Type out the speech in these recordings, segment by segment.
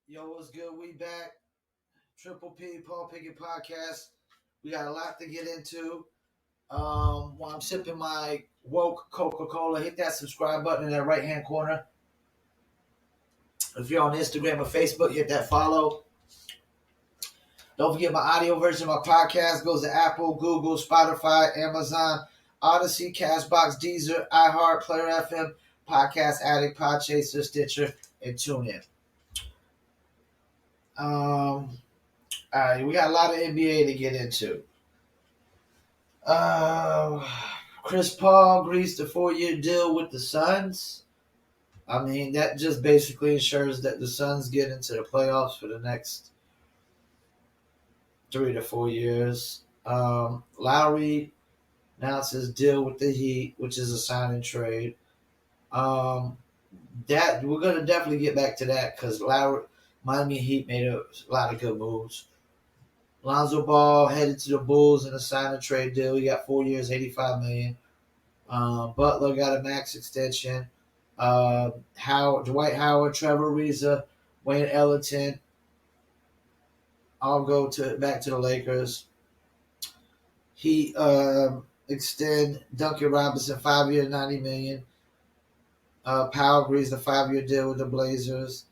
Yo, what's good? We back. Triple P, Paul Pickett podcast. We got a lot to get into. While I'm sipping my woke Coca-Cola, hit that subscribe button in that right hand corner. If you're on Instagram or Facebook, hit that follow. Don't forget my audio version of my podcast goes to Apple, Google, Spotify, Amazon, Odyssey, Castbox, Deezer, iHeart, Player FM, Podcast Addict, Podchaser, Stitcher, and TuneIn. All right, we got a lot of NBA to get into. Uh, Chris Paul agrees to 4-year deal with the Suns. I mean, that just basically ensures that the Suns get into the playoffs for the next 3 to 4 years. Lowry announced his deal with the Heat, which is a sign and trade. That we're gonna definitely get back to that because Miami Heat made a lot of good moves. Lonzo Ball headed to the Bulls in a sign and trade deal. He got 4 years, $85 million. Butler got a max extension. Dwight Howard, Trevor Ariza, Wayne Ellington all go back to the Lakers. He extend Duncan Robinson 5 years, $90 million. Powell agrees to 5-year deal with the Blazers.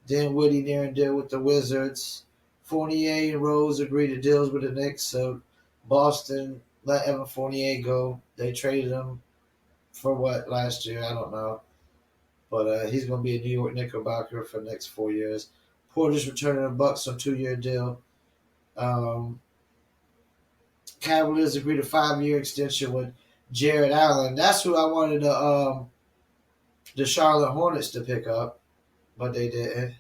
Dinwiddie nearing deal with the Wizards. Fournier and Rose agreed to deals with the Knicks, so Boston let Evan Fournier go. They traded him for what last year? I don't know. But he's going to be a New York Knickerbocker for the next 4 years. Porter's returning the Bucks on a 2-year deal. Cavaliers agreed a 5-year extension with Jared Allen. That's who I wanted the Charlotte Hornets to pick up, but they didn't.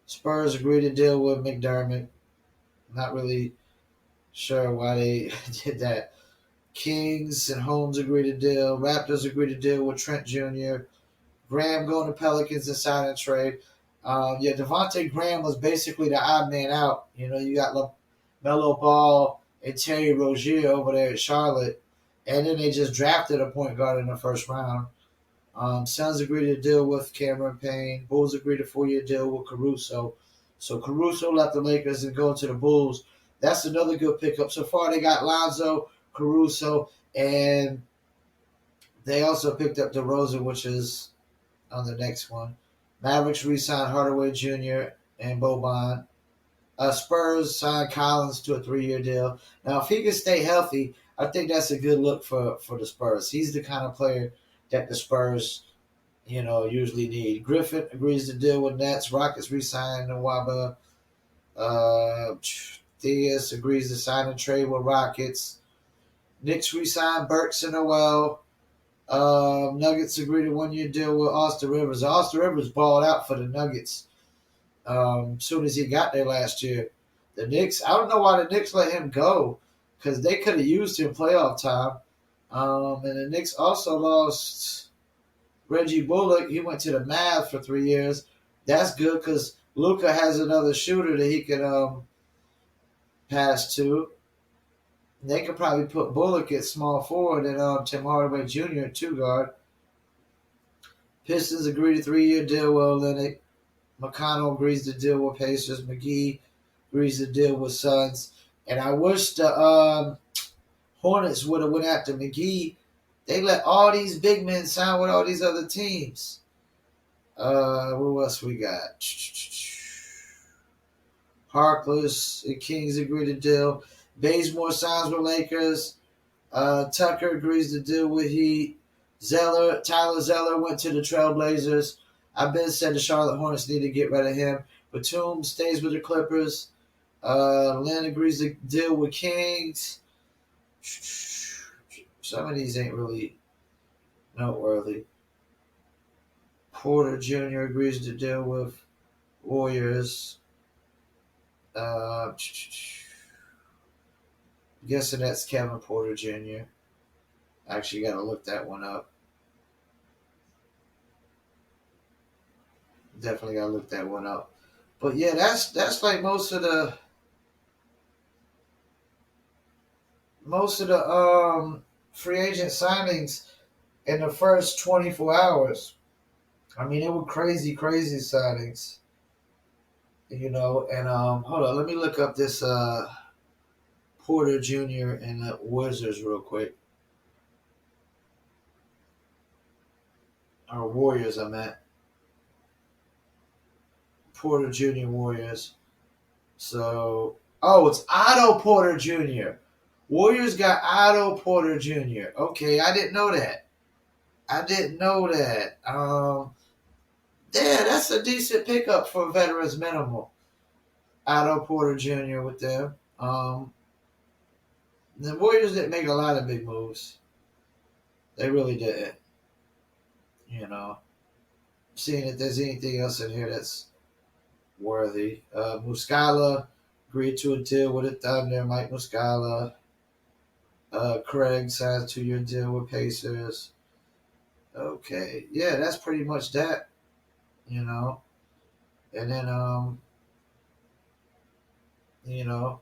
Spurs agreed to deal with McDermott. Not really sure why they did that. Kings and Holmes agreed to deal. Raptors agreed to deal with Trent Jr. Graham going to Pelicans and sign and trade. Devontae Graham was basically the odd man out. You know, you got LaMelo Ball and Terry Rozier over there at Charlotte, and then they just drafted a point guard in the first round. Suns agreed to deal with Cameron Payne. Bulls agreed to 4-year deal with Caruso. So Caruso left the Lakers and going to the Bulls. That's another good pickup. So far, they got Lonzo, Caruso, and they also picked up DeRozan, which is on the next one. Mavericks re-signed Hardaway Jr. and Boban. Spurs signed Collins to a 3-year deal. Now, if he can stay healthy, I think that's a good look for the Spurs. He's the kind of player that the Spurs, usually need. Griffin agrees to deal with Nets. Rockets re-signed Nwaba. Diaz agrees to sign and trade with Rockets. Knicks re-signed Burks and Noel. Nuggets agreed to 1-year deal with Austin Rivers. Austin Rivers balled out for the Nuggets as soon as he got there last year. The Knicks, I don't know why the Knicks let him go because they could have used him playoff time. And the Knicks also lost Reggie Bullock. He went to the Mavs for 3 years. That's good because Luka has another shooter that he can pass to. They could probably put Bullock at small forward and Tim Hardaway Jr. at 2 guard. Pistons agreed to 3-year deal with Olynyk. McConnell agrees to deal with Pacers. McGee agrees to deal with Suns. And I wish the Hornets would have went after McGee. They let all these big men sign with all these other teams. Who else we got? Harkless and Kings agreed to deal. Bazemore signs with Lakers. Tucker agrees to deal with Heat. Tyler Zeller went to the Trailblazers. I've been said the Charlotte Hornets need to get rid of him. Batum stays with the Clippers. Lynn agrees to deal with Kings. Some of these ain't really noteworthy. Porter Jr. agrees to deal with Warriors. Guessing that's Kevin Porter Jr. Actually, got to look that one up. Definitely got to look that one up. But yeah, that's like most of the free agent signings in the first 24 hours. I mean, it were crazy signings. And hold on, let me look up this Porter Jr. and the Wizards real quick. Or Warriors, I'm at. Porter Jr. Warriors. So, oh, it's Otto Porter Jr. Warriors got Otto Porter Jr. Okay, I didn't know that. I didn't know that. Yeah, that's a decent pickup for veterans minimal. Otto Porter Jr. with them. The Warriors didn't make a lot of big moves. They really didn't. You know, seeing if there's anything else in here that's worthy. Muscala agreed to a deal with the Thunder. Mike Muscala. Craig signs a 2-year deal with Pacers. Okay, yeah, that's pretty much that. You know, and then you know,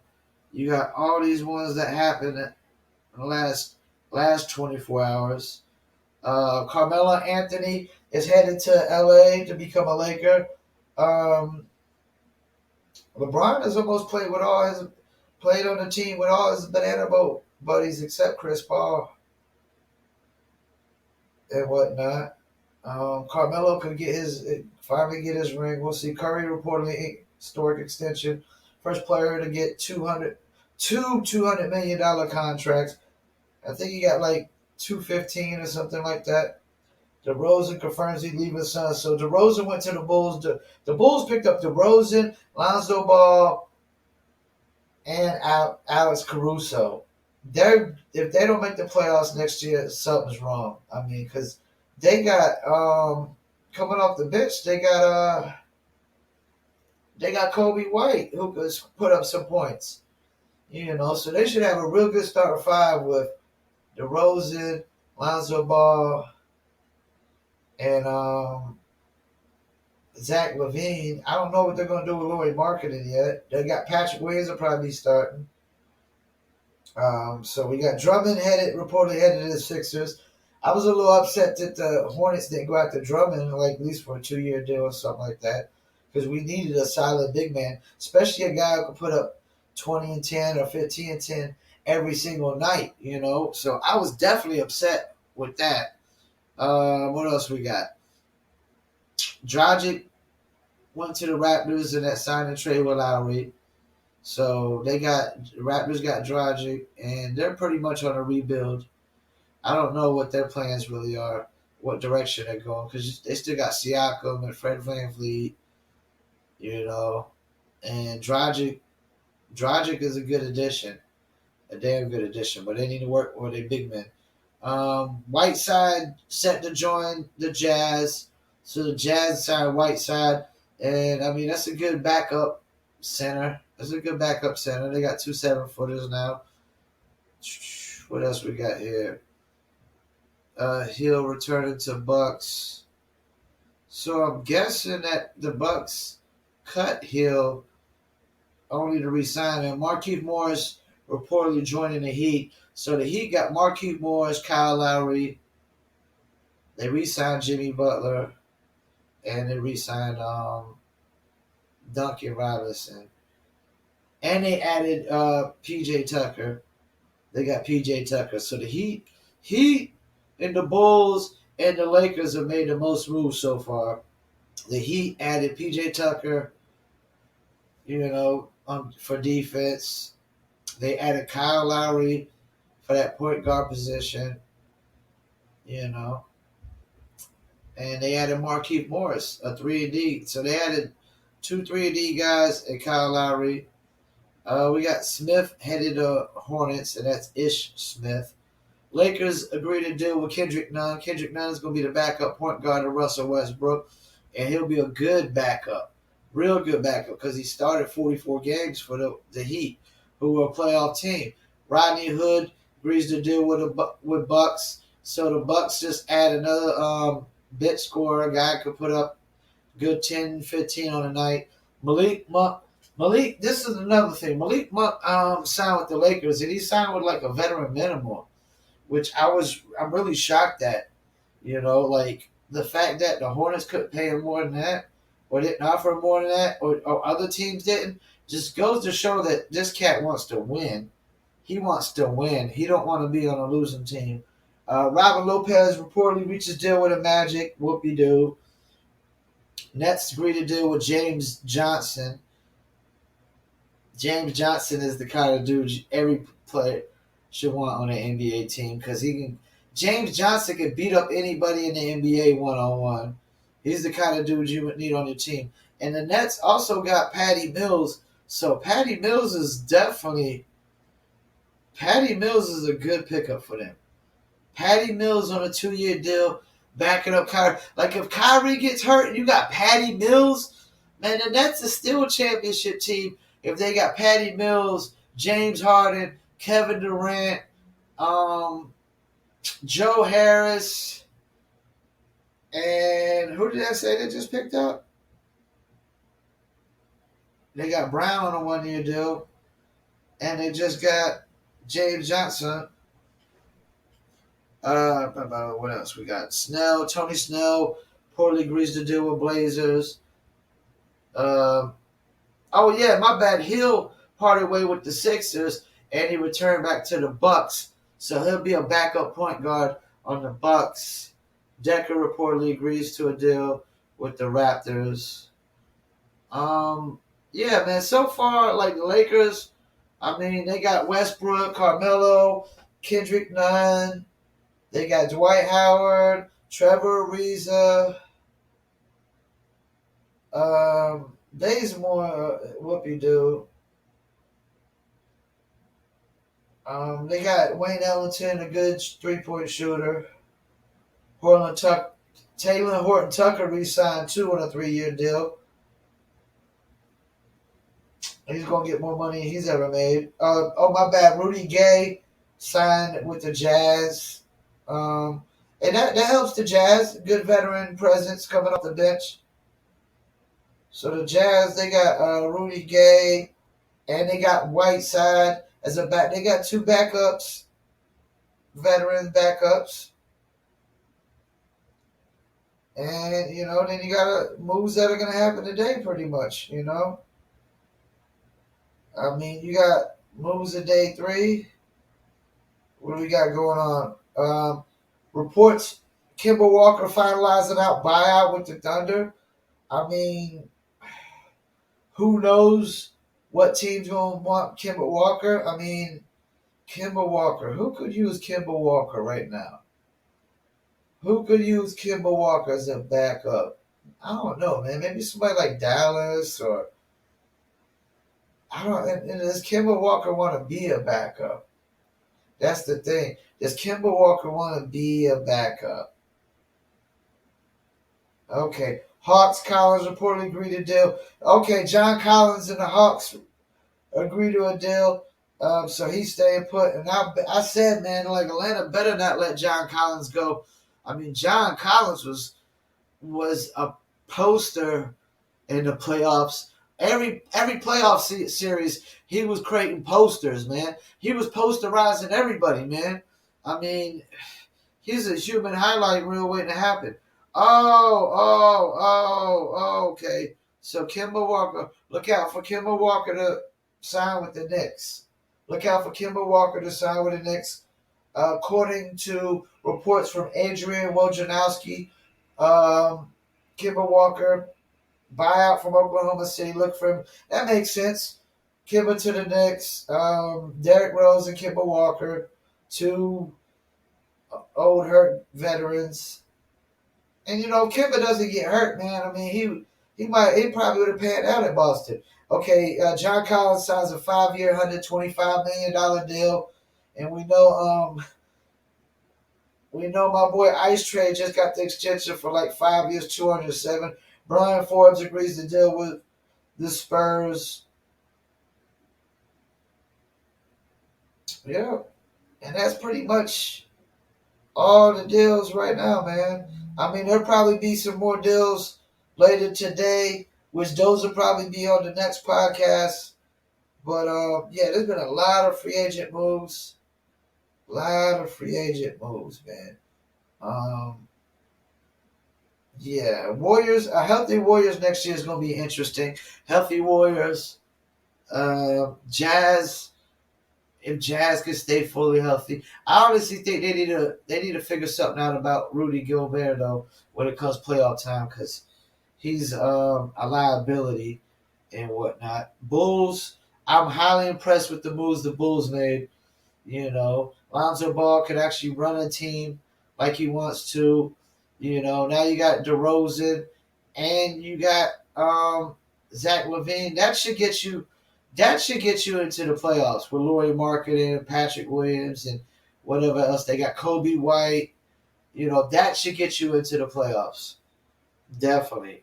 you got all these ones that happened in the last 24 hours. Carmelo Anthony is headed to LA to become a Laker. Um, LeBron has almost played on the team with all his banana boat buddies except Chris Paul and whatnot. Carmelo could finally get his ring. We'll see. Curry reportedly historic extension. First player to get $200 million contracts. I think he got like 215 or something like that. DeRozan confirms he's leaving the Suns. So DeRozan went to the Bulls. The Bulls picked up DeRozan, Lonzo Ball, and Alex Caruso. If they don't make the playoffs next year, something's wrong. I mean, because they got coming off the bench, they got Kobe White who could put up some points. So they should have a real good starting five with DeRozan, Lonzo Ball, and Zach LaVine. I don't know what they're going to do with Lauri Markkanen yet. They got Patrick Williams will probably be starting. So we got Drummond reportedly headed to the Sixers. I was a little upset that the Hornets didn't go after Drummond, like at least for a 2-year deal or something like that, because we needed a solid big man, especially a guy who could put up 20 and 10 or 15 and 10 every single night. So I was definitely upset with that. What else we got? Dragic went to the Raptors in that sign and trade with Lowry. So Raptors got Dragic, and they're pretty much on a rebuild. I don't know what their plans really are, what direction they're going, because they still got Siakam and Fred VanVleet, and Dragic. Dragic is a good addition, a damn good addition, but they need to work with a big man. Whiteside set to join the Jazz, so the Jazz signed Whiteside, and I mean that's a good backup center. That's a good backup center. They got 2 7-footers now. What else we got here? Hill returning to Bucks. So I'm guessing that the Bucks cut Hill only to resign him. Markieff Morris reportedly joining the Heat. So the Heat got Markieff Morris, Kyle Lowry. They re-signed Jimmy Butler, and they re-signed Duncan Robinson. And they added PJ Tucker. They got PJ Tucker. So the Heat and the Bulls and the Lakers have made the most moves so far. The Heat added PJ Tucker, for defense. They added Kyle Lowry for that point guard position, and they added Markieff Morris, a 3-and-D. So they added 2 3-and-D guys and Kyle Lowry. We got Smith headed to Hornets, and that's Ish Smith. Lakers agreed to deal with Kendrick Nunn. Kendrick Nunn is going to be the backup point guard to Russell Westbrook, and he'll be a good backup, real good backup, because he started 44 games for the Heat, who were a playoff team. Rodney Hood agrees to deal with Bucks, so the Bucks just add another bit scorer. A guy could put up good 10, 15 on a night. Malik, this is another thing. Malik Monk signed with the Lakers, and he signed with like a veteran minimum, which I'm really shocked at. Like the fact that the Hornets couldn't pay him more than that. or didn't offer more than that, or other teams didn't, just goes to show that this cat wants to win. He wants to win. He don't want to be on a losing team. Robin Lopez reportedly reaches deal with a Magic. Whoopie doo. Nets agree to deal with James Johnson. James Johnson is the kind of dude every player should want on an NBA team because he can. James Johnson can beat up anybody in the NBA 1-on-1. He's the kind of dude you would need on your team. And the Nets also got Patty Mills, so Patty Mills is a good pickup for them. Patty Mills on a 2-year deal, backing up Kyrie. Like if Kyrie gets hurt and you got Patty Mills, man, the Nets is still a championship team if they got Patty Mills, James Harden, Kevin Durant, Joe Harris, and who did I say they just picked up? They got Brown on a 1-year deal, and they just got James Johnson. What else? We got Tony Snell, reportedly agrees to deal with Blazers. Oh yeah, my bad. Hill parted way with the Sixers, and he returned back to the Bucks. So he'll be a backup point guard on the Bucks. Decker reportedly agrees to a deal with the Raptors. Yeah, man. So far, like the Lakers, I mean, they got Westbrook, Carmelo, Kendrick Nunn. They got Dwight Howard, Trevor Ariza, Bazemore, whoopie doo. They got Wayne Ellington, a good 3-point shooter. Taylor Horton Tucker re-signed too on a 3-year deal. He's gonna get more money than he's ever made. My bad. Rudy Gay signed with the Jazz. And that helps the Jazz. Good veteran presence coming off the bench. So the Jazz, they got Rudy Gay, and they got Whiteside as a back. They got 2 backups, veteran backups. And, then you got moves that are going to happen today pretty much, I mean, you got moves of day 3. What do we got going on? Reports Kemba Walker finalizing out buyout with the Thunder. I mean, who knows what team's going to want Kemba Walker? I mean, Kemba Walker. Who could use Kemba Walker right now? Who could use Kemba Walker as a backup? I don't know, man. Maybe somebody like Dallas or I don't. And does Kemba Walker want to be a backup? That's the thing. Does Kemba Walker want to be a backup? Okay. Hawks Collins reportedly agreed to deal. Okay, John Collins and the Hawks agreed to a deal. So he's staying put. And I said, man, like Atlanta better not let John Collins go. I mean, John Collins was a poster in the playoffs. Every playoff series, he was creating posters, man. He was posterizing everybody, man. I mean, he's a human highlight reel waiting to happen. Okay. So Kemba Walker, look out for Kemba Walker to sign with the Knicks. Look out for Kemba Walker to sign with the Knicks. According to reports from Adrian Wojnarowski, Kemba Walker buyout from Oklahoma City. Look for him. That makes sense. Kemba to the Knicks. Derrick Rose and Kemba Walker, 2 old hurt veterans. And Kemba doesn't get hurt, man. I mean, he probably would have panned out at Boston. Okay, John Collins signs a 5-year, $125 million deal, and we know my boy Ice Trade just got the extension for like 5 years, 207. Brian Forbes agrees to deal with the Spurs. Yeah, and that's pretty much all the deals right now, man. I mean, there'll probably be some more deals later today, which those will probably be on the next podcast. But, yeah, there's been a lot of free agent moves. A lot of free agent moves, man. Yeah, Warriors. A healthy Warriors next year is going to be interesting. Healthy Warriors. Jazz. If Jazz can stay fully healthy, I honestly think they need to figure something out about Rudy Gobert though when it comes playoff time because he's a liability and whatnot. Bulls. I'm highly impressed with the moves the Bulls made. Lonzo Ball could actually run a team like he wants to. Now you got DeRozan and you got Zach LaVine. That should get you into the playoffs with Laurie Marketing and Patrick Williams and whatever else they got. Kobe White. That should get you into the playoffs. Definitely.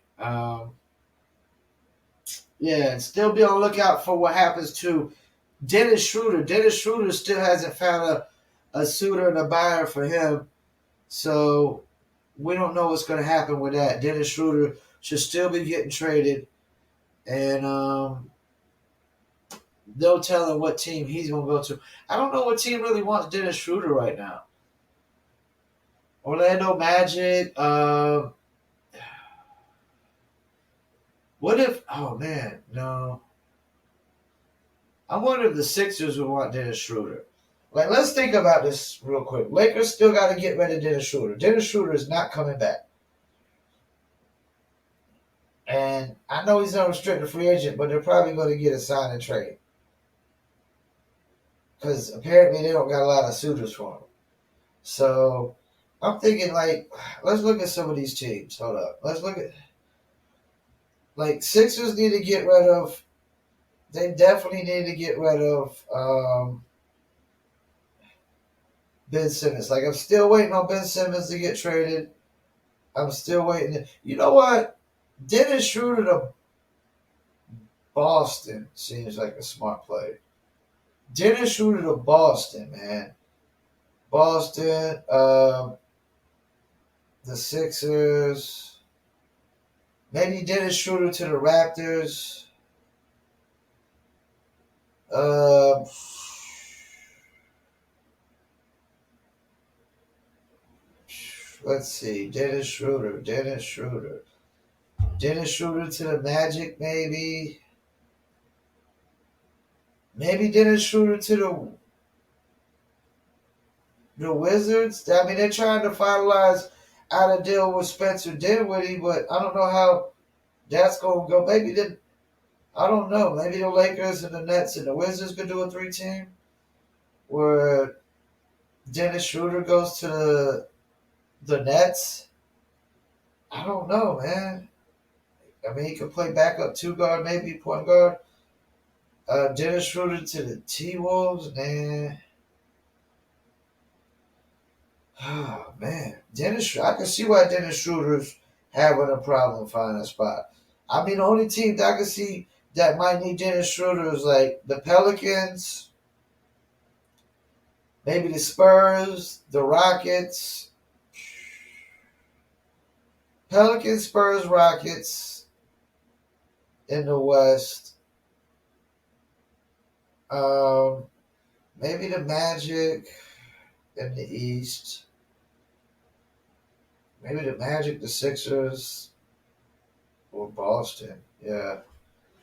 Yeah, and still be on the lookout for what happens to Dennis Schroeder. Dennis Schroeder still hasn't found a suitor and a buyer for him. So we don't know what's going to happen with that. Dennis Schroeder should still be getting traded. And no telling what team he's going to go to. I don't know what team really wants Dennis Schroeder right now. Orlando Magic. What if? Oh, man. No. I wonder if the Sixers would want Dennis Schroeder. Like, let's think about this real quick. Lakers still got to get rid of Dennis Schroeder. Dennis Schroeder is not coming back. And I know he's an unrestricted free agent, but they're probably going to get a sign and trade. Because apparently they don't got a lot of suitors for him. So I'm thinking, like, let's look at some of these teams. Hold up. Let's look at, like, Sixers need to get rid of, they definitely need to get rid of Ben Simmons. Like, I'm still waiting on Ben Simmons to get traded. I'm still waiting. You know what? Dennis Schroeder to Boston seems like a smart play. Dennis Schroeder to Boston, man. Boston, the Sixers. Maybe Dennis Schroeder to the Raptors. Let's see. Dennis Schroeder to the Magic, maybe. Maybe Dennis Schroeder to the Wizards. I mean, they're trying to finalize out a deal with Spencer Dinwiddie, but I don't know how that's going to go. I don't know. Maybe the Lakers and the Nets and the Wizards could do a 3-team where Dennis Schroeder goes to the Nets. I don't know, man. I mean, he could play backup 2 guard, maybe point guard. Dennis Schroeder to the T-Wolves, man. Oh, man. I can see why Dennis Schroeder's having a problem finding a spot. I mean, the only team that I can see that might need Dennis Schroeder is like the Pelicans, maybe the Spurs, the Rockets. Pelicans, Spurs, Rockets in the West. Maybe the Magic in the East. Maybe the Magic, the Sixers, or Boston. Yeah.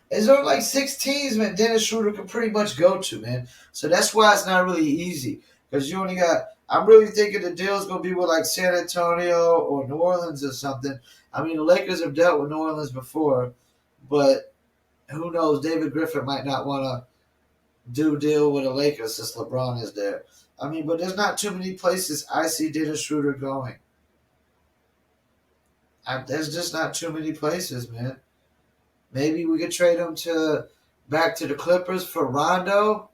There's only like 6 teams, man, Dennis Schroeder can pretty much go to, man. So that's why it's not really easy. Because you only got, I'm really thinking the deal's going to be with like San Antonio or New Orleans or something. I mean, the Lakers have dealt with New Orleans before, but who knows? David Griffin might not want to do deal with the Lakers since LeBron is there. I mean, but there's not too many places I see Dennis Schroeder going. There's just not too many places, man. Maybe we could trade him back to the Clippers for Rondo.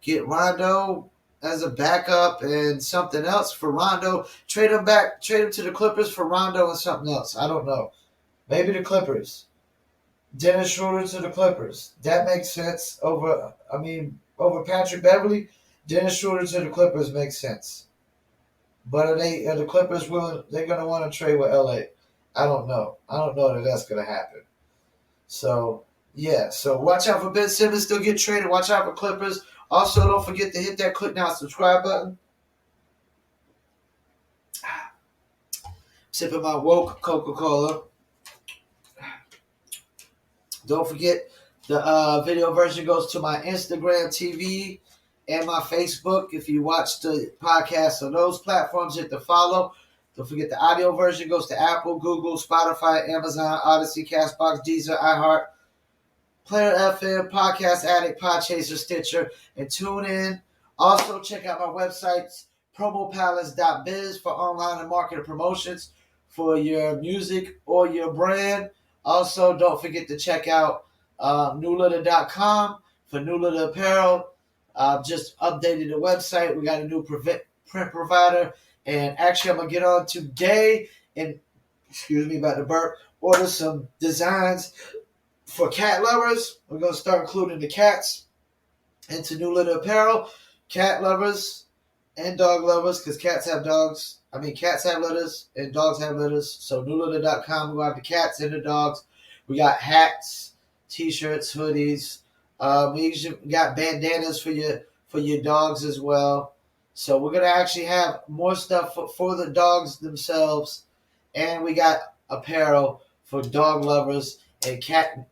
Get Rondo as a backup and something else for Rondo. Trade him to the Clippers for Rondo and something else. I don't know. Maybe the Clippers. Dennis Schroeder to the Clippers. That makes sense. Over Patrick Beverly, Dennis Schroeder to the Clippers makes sense. But are the Clippers willing? They're going to want to trade with LA. I don't know. I don't know that that's going to happen. So, yeah. So, watch out for Ben Simmons still get traded. Watch out for Clippers. Also, don't forget to hit that click now subscribe button. Sipping my woke Coca-Cola. Don't forget the video version goes to my Instagram TV and my Facebook. If you watch the podcast on those platforms, hit the follow. Don't forget the audio version goes to Apple, Google, Spotify, Amazon, Odyssey, Castbox, Deezer, iHeart, Player FM, Podcast Addict, Podchaser, Stitcher, and tune in. Also, check out my websites, promopalace.biz for online and marketing promotions for your music or your brand. Also, don't forget to check out newlitter.com for New Litter Apparel. Just updated the website. We got a new print provider. And actually, I'm going to get on today and, excuse me about the burp, order some designs for cat lovers. We're going to start including the cats into New Litter Apparel. Cat lovers and dog lovers, because cats have dogs. Cats have litters and dogs have litters. So newlitter.com, we have the cats and the dogs. We got hats, t-shirts, hoodies. We got bandanas for your dogs as well. So we're going to actually have more stuff for the dogs themselves. And we got apparel for dog lovers and cat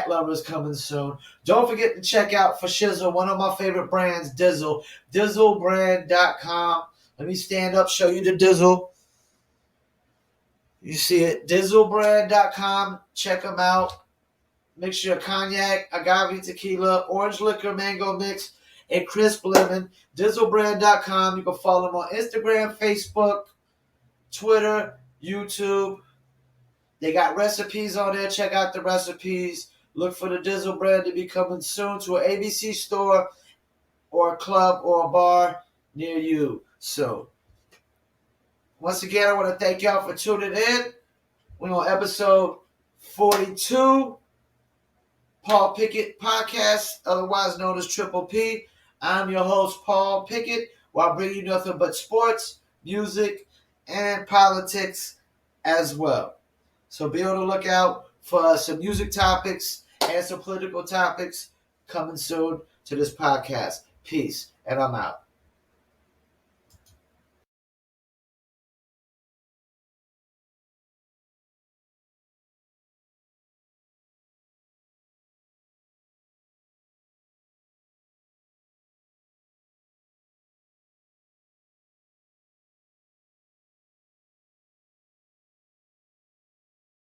lovers coming soon. Don't forget to check out for Shizzle, one of my favorite brands, Dizzle. Dizzlebrand.com. Let me stand up, show you the Dizzle. You see it. Dizzlebrand.com. Check them out. Mixture of cognac, agave tequila, orange liquor, mango mix, and crisp lemon. Dizzlebrand.com. You can follow them on Instagram, Facebook, Twitter, YouTube. They got recipes on there. Check out the recipes. Look for the Dizzle brand to be coming soon to an ABC store or a club or a bar near you. So, once again, I want to thank y'all for tuning in. We're on episode 42, Paul Pickett Podcast, otherwise known as Triple P. I'm your host, Paul Pickett, where I bring you nothing but sports, music, and politics as well. So be on the lookout for some music topics and some political topics coming soon to this podcast. Peace, and I'm out.